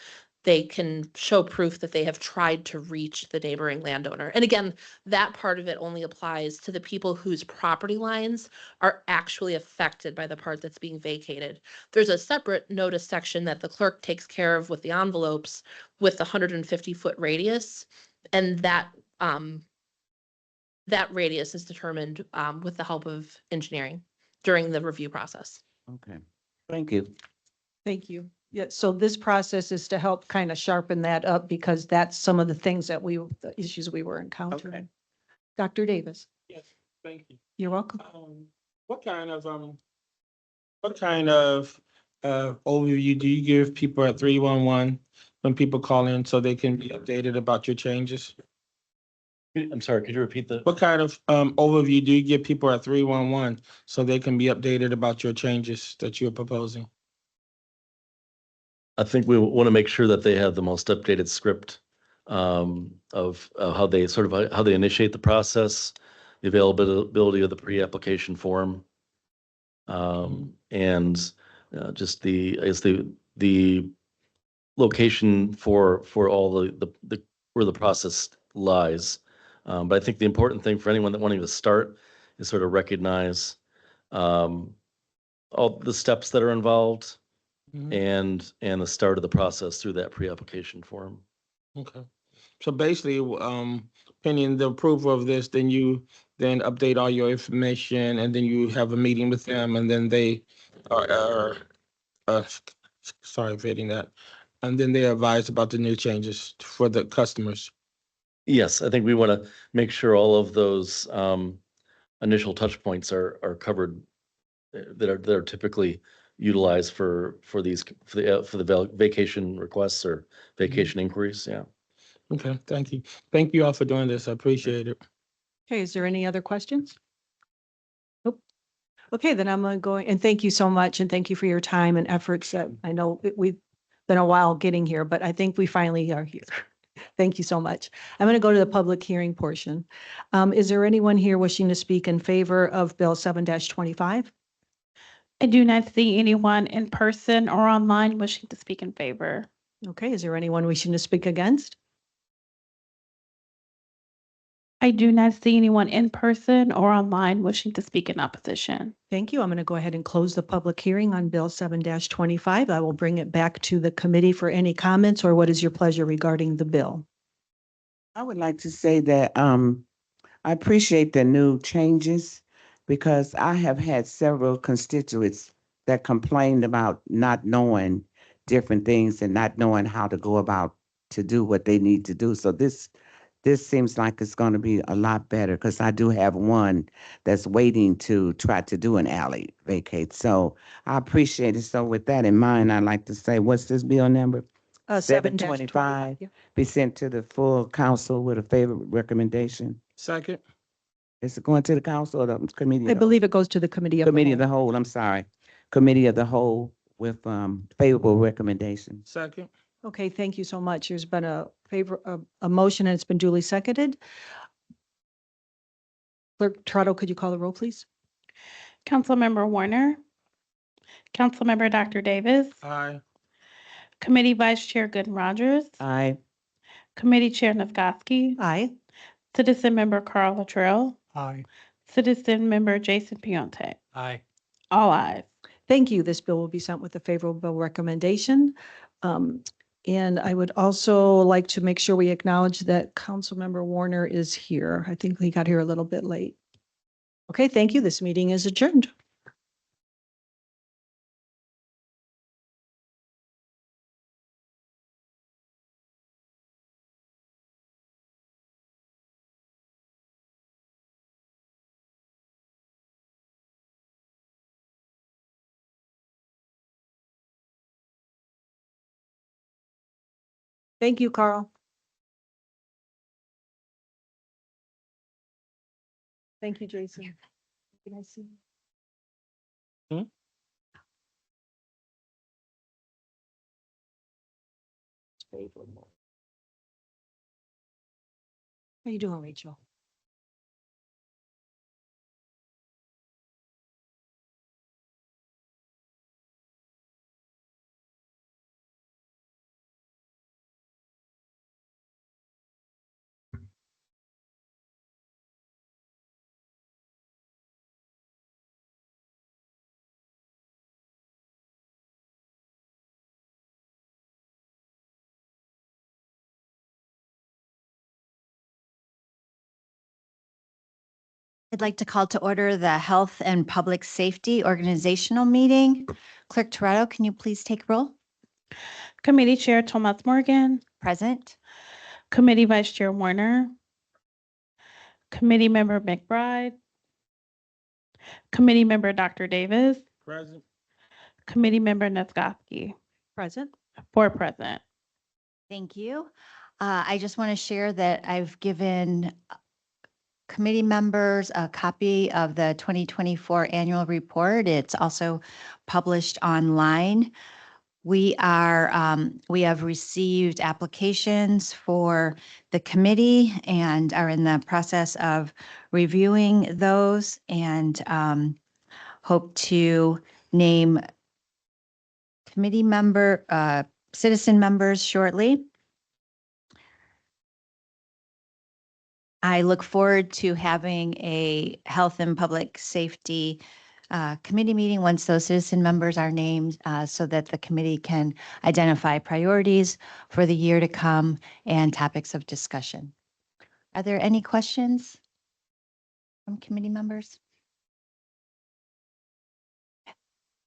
they can show proof that they have tried to reach the neighboring landowner. And again, that part of it only applies to the people whose property lines are actually affected by the part that's being vacated. There's a separate notice section that the clerk takes care of with the envelopes with the 150-foot radius. And that radius is determined with the help of engineering during the review process. Okay, thank you. Thank you. Yeah, so this process is to help kind of sharpen that up because that's some of the things that the issues we were encountering. Dr. Davis, Yes, thank you. you're welcome. What kind of overview do you give people at 311 when people call in so they can be updated about your changes? I'm sorry, could you repeat that? What kind of overview do you give people at 311 so they can be updated about your changes that you're proposing? I think we want to make sure that they have the most updated script of how they initiate the process, the availability of the pre-application form. And just the location for all the where the process lies. But I think the important thing for anyone that wanting to start is sort of recognize all the steps that are involved and the start of the process through that pre-application form. Okay. So basically, pending the approval of this, then you then update all your information and then you have a meeting with them and then they are sorry for hitting that. And then they advise about the new changes for the customers. Yes, I think we want to make sure all of those initial touch points are covered that are typically utilized for the vacation requests or vacation inquiries. Yeah. Okay, thank you. Thank you all for doing this. I appreciate it. Okay, is there any other questions? Nope. Okay, then I'm going, and thank you so much, and thank you for your time and efforts. I know we've been a while getting here, but I think we finally are here. Thank you so much. I'm going to go to the public hearing portion. Is there anyone here wishing to speak in favor of Bill 7-25? I do not see anyone in person or online wishing to speak in favor. Okay, is there anyone wishing to speak against? I do not see anyone in person or online wishing to speak in opposition. Thank you. I'm going to go ahead and close the public hearing on Bill 7-25. I will bring it back to the committee for any comments, or what is your pleasure regarding the bill? I would like to say that I appreciate the new changes because I have had several constituents that complained about not knowing different things and not knowing how to go about to do what they need to do. So this seems like it's going to be a lot better because I do have one that's waiting to try to do an alley vacate. So I appreciate it. So with that in mind, I'd like to say, what's this bill number? 725 yeah. be sent to the full council with a favorable recommendation. Second. Is it going to the council or the committee? I believe it goes to the committee of the Committee of whole. the whole, I'm sorry. Committee of the whole with favorable recommendation. Second. Okay, thank you so much. There's been a motion and it's been duly seconded. Clerk Trotto, could you call the roll, please? Councilmember Warner, Councilmember Dr. Davis, Aye. Committee Vice Chair Gooden Rogers, Aye. Committee Chair Nazgoski, Aye. Citizen Member Carl Luttrell, Aye. Citizen Member Jason Piontek. Aye. All ayes. Thank you. This bill will be sent with a favorable recommendation. And I would also like to make sure we acknowledge that Councilmember Warner is here. I think he got here a little bit late. Okay, thank you. This meeting is adjourned. Thank you, Carl. Thank you, Jason. Can I see? Favorable. How you doing, Rachel? I'd like to call to order the Health and Public Safety Organizational Meeting. Clerk Toretto, can you please take roll? Committee Chair Tomas Morgan, Present. Committee Vice Chair Warner, Committee Member McBride, Committee Member Dr. Davis, Present. Committee Member Nazgowski, Present. 4 present. Thank you. I just want to share that I've given committee members a copy of the 2024 annual report. It's also published online. We have received applications for the committee and are in the process of reviewing those and hope to name committee member, citizen members shortly. I look forward to having a health and public safety committee meeting once those citizen members are named so that the committee can identify priorities for the year to come and topics of discussion. Are there any questions from committee members?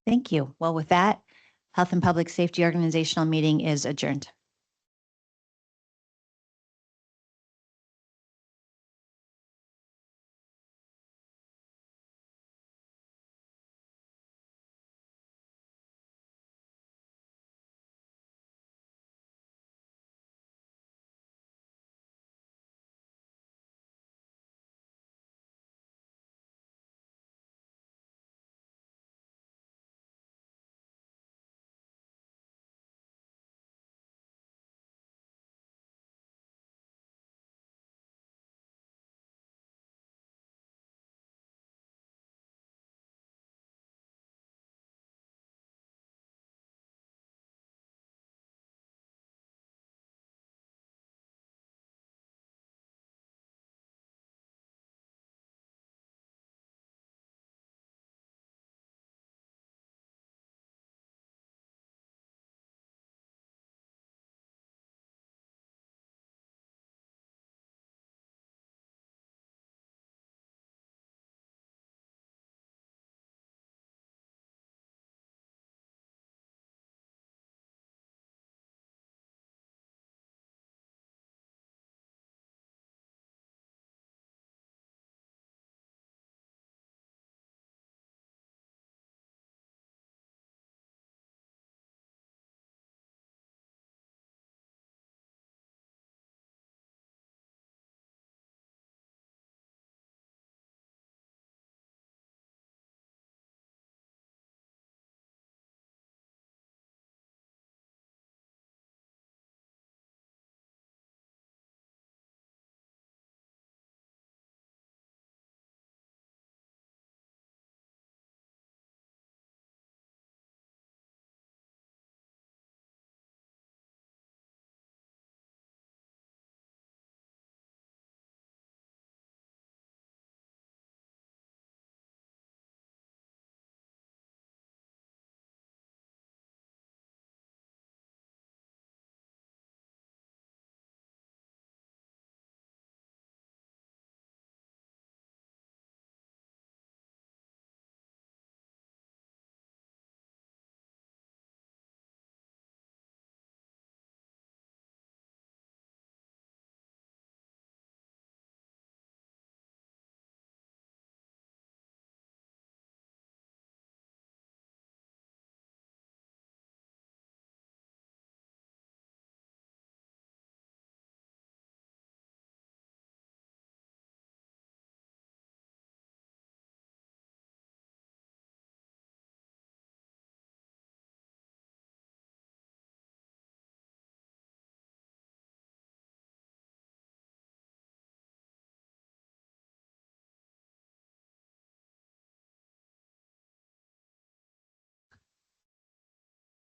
Thank you. Well, with that, Health and Public Safety Organizational Meeting is adjourned.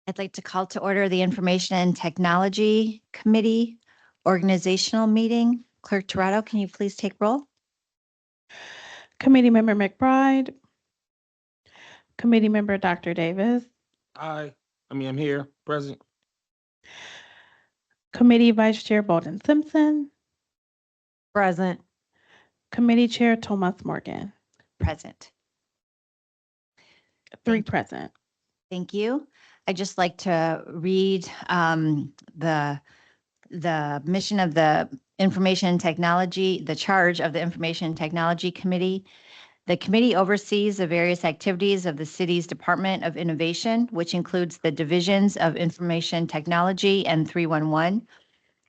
I'd like to call to order the Information and Technology Committee Organizational Meeting. Clerk Toretto, can you please take roll? Committee Member McBride, Committee Member Dr. Davis, I'm here. Present. Committee Vice Chair Bolden Simpson, Present. Committee Chair Tomas Morgan. Present. 3 present. Thank you. I'd just like to read the mission of the Information Technology, the charge of the Information Technology Committee. The committee oversees the various activities of the city's Department of Innovation, which includes the divisions of Information Technology and 311,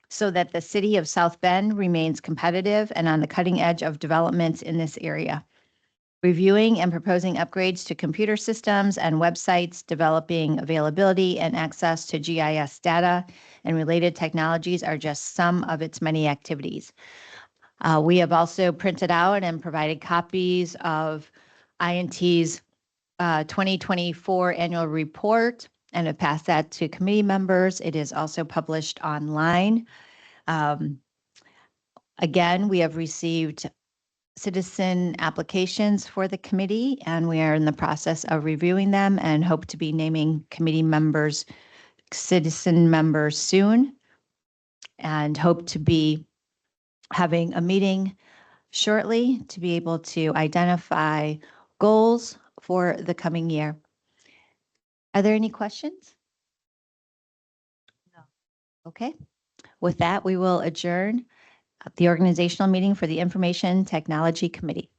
so that the city of South Bend remains competitive and on the cutting edge of developments in this area. Reviewing and proposing upgrades to computer systems and websites, developing availability and access to GIS data and related technologies are just some of its many activities. We have also printed out and provided copies of INT's 2024 annual report and have passed that to committee members. It is also published online. Again, we have received citizen applications for the committee, and we are in the process of reviewing them and hope to be naming committee members, citizen members soon, and hope to be having a meeting shortly to be able to identify goals for the coming year. Are there any questions? No. Okay. With that, we will adjourn the organizational meeting for the Information Technology Committee.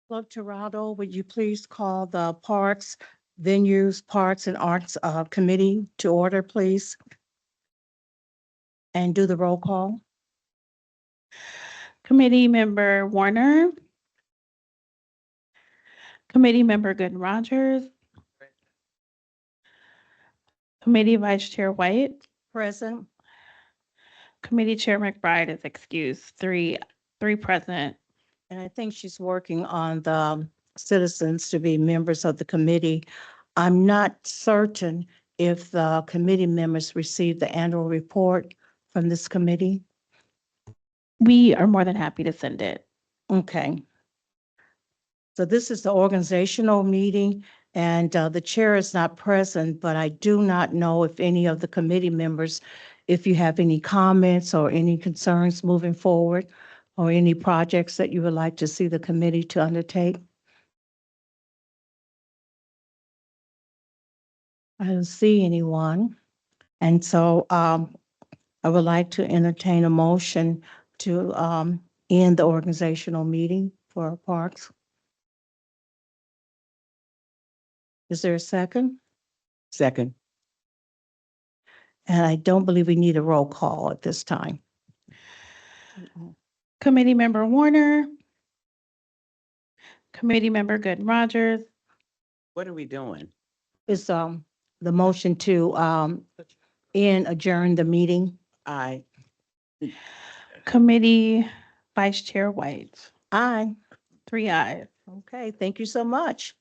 Clerk Toronto, would you please call the Parks, Venues, Parks and Arts Committee to order, please? And do the roll call. Committee Member Warner. Committee Member Gooden Rogers. Committee Vice Chair White. Present. Committee Chair McBride is excused. Three present. And I think she's working on the citizens to be members of the committee. I'm not certain if the committee members received the annual report from this committee. We are more than happy to send it. Okay. So this is the organizational meeting and the chair is not present, but I do not know if any of the committee members, if you have any comments or any concerns moving forward or any projects that you would like to see the committee to undertake. I don't see anyone. And so I would like to entertain a motion to end the organizational meeting for parks. Is there a second? Second. And I don't believe we need a roll call at this time. Committee Member Warner. Committee Member Gooden Rogers. What are we doing? Is the motion to adjourn the meeting? Aye. Committee Vice Chair White. Aye. 3 ayes. Okay, thank you so much.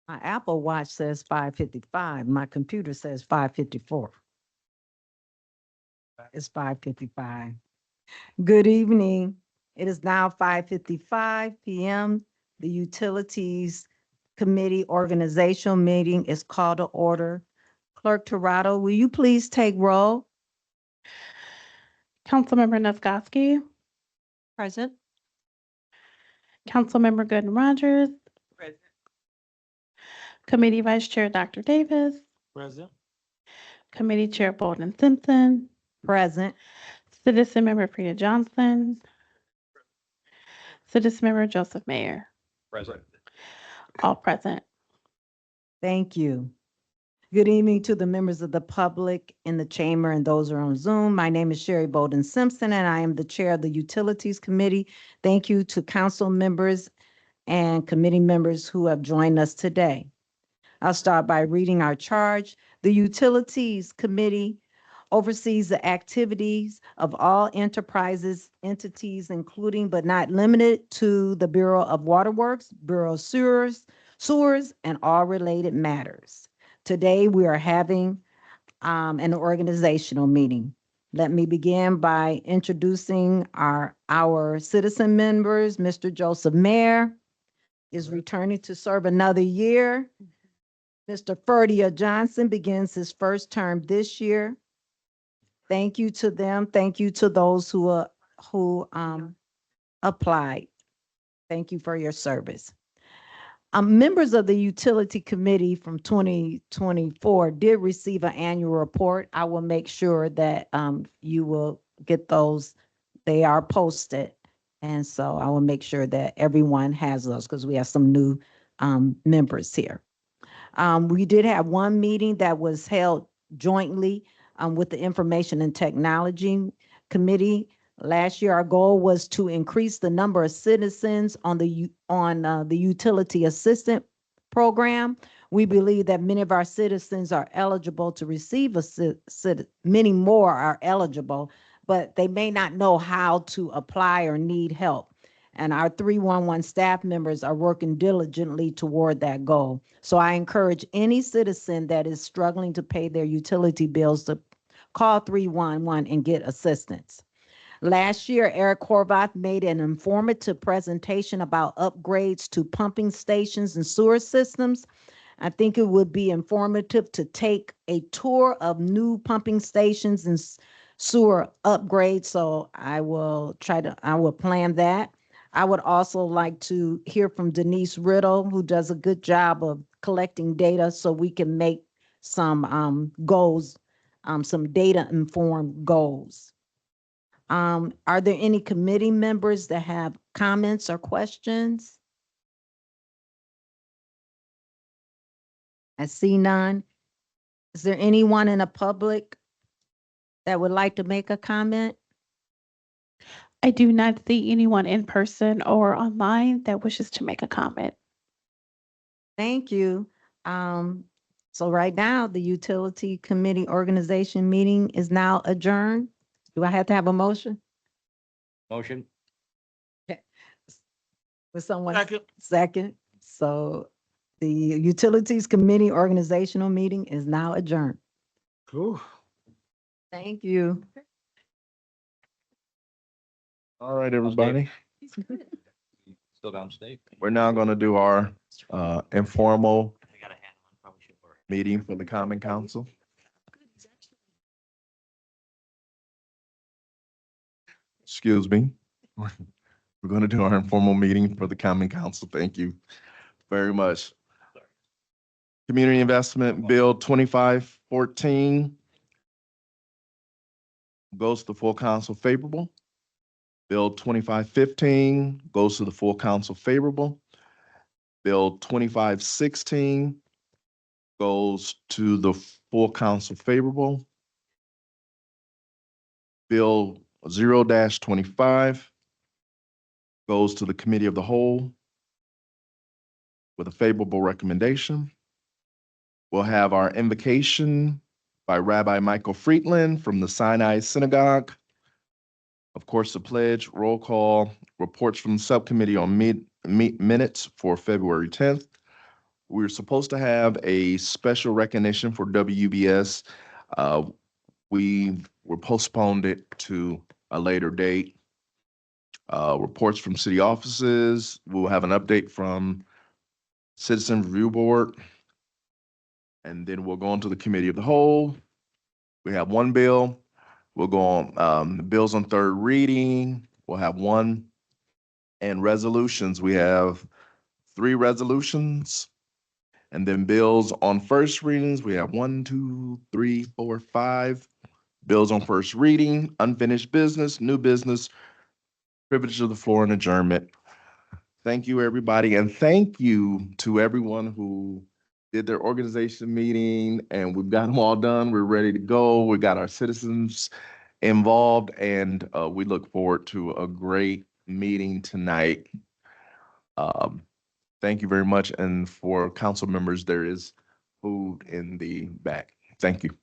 My Apple Watch says 5:55. My computer says 5:54. It's 5:55. Good evening. It is now 5:55 PM. The Utilities Committee Organizational Meeting is called to order. Clerk Toronto, will you please take roll? Councilmember Nisgowsky. Present. Councilmember Gooden Rogers. Present. Committee Vice Chair Dr. Davis. Present. Committee Chair Bolden Simpson. Present. Citizen Member Frida Johnson. Citizenmember Joseph Mayer. Present. All present. Thank you. Good evening to the members of the public in the chamber and those who are on Zoom. My name is Sherry Bolden Simpson, and I am the Chair of the Utilities Committee. Thank you to council members and committee members who have joined us today. I'll start by reading our charge. The Utilities Committee oversees the activities of all enterprises, entities, including but not limited to the Bureau of Waterworks, Bureau of Sewers, and all related matters. Today, we are having an organizational meeting. Let me begin by introducing our citizen members. Mr. Joseph Mayer is returning to serve another year. Mr. Ferdia Johnson begins his first term this year. Thank you to them. Thank you to those who applied. Thank you for your service. Members of the Utility Committee from 2024 did receive an annual report. I will make sure that you will get those. They are posted. And so I will make sure that everyone has those because we have some new members here. We did have one meeting that was held jointly with the Information and Technology Committee. Last year, our goal was to increase the number of citizens on the Utility Assistant Program. We believe that many of our citizens are eligible to receive many more are eligible, but they may not know how to apply or need help. And our 311 staff members are working diligently toward that goal. So I encourage any citizen that is struggling to pay their utility bills to call 311 and get assistance. Last year, Eric Horvath made an informative presentation about upgrades to pumping stations and sewer systems. I think it would be informative to take a tour of new pumping stations and sewer upgrades. So I will plan that. I would also like to hear from Denise Riddle, who does a good job of collecting data so we can make some goals, some data-informed goals. Are there any committee members that have comments or questions? I see none. Is there anyone in the public that would like to make a comment? I do not see anyone in person or online that wishes to make a comment. Thank you. So right now, the Utility Committee Organization meeting is now adjourned. Do I have to have a motion? Motion. With someone Second. second? So the Utilities Committee Organizational meeting is now adjourned. Cool. Thank you. All right, everybody. Still downstate. We're now going to do our informal meeting for the Common Council. Excuse me. We're going to do our informal meeting for the Common Council. Thank you very much. Community Investment Bill 2514 goes to the full council favorable. Bill 2515 goes to the full council favorable. Bill 2516 goes to the full council favorable. Bill 0-25 goes to the committee of the whole with a favorable recommendation. We'll have our invocation by Rabbi Michael Friedland from the Sinai Synagogue. Of course, the pledge, roll call, reports from the subcommittee on minutes for February 10th. We're supposed to have a special recognition for WBS. We were postponed it to a later date. Reports from city offices. We'll have an update from Citizen Review Board. And then we'll go on to the committee of the whole. We have one bill. We'll go on the bills on third reading. We'll have one. And resolutions, we have 3 resolutions. And then bills on first readings, we have 1, 2, 3, 4, 5. Bills on first reading, unfinished business, new business, privilege of the floor and adjournment. Thank you, everybody, and thank you to everyone who did their organization meeting, and we've got them all done. We're ready to go. We got our citizens involved, and we look forward to a great meeting tonight. Thank you very much, and for council members, there is food in the back. Thank you.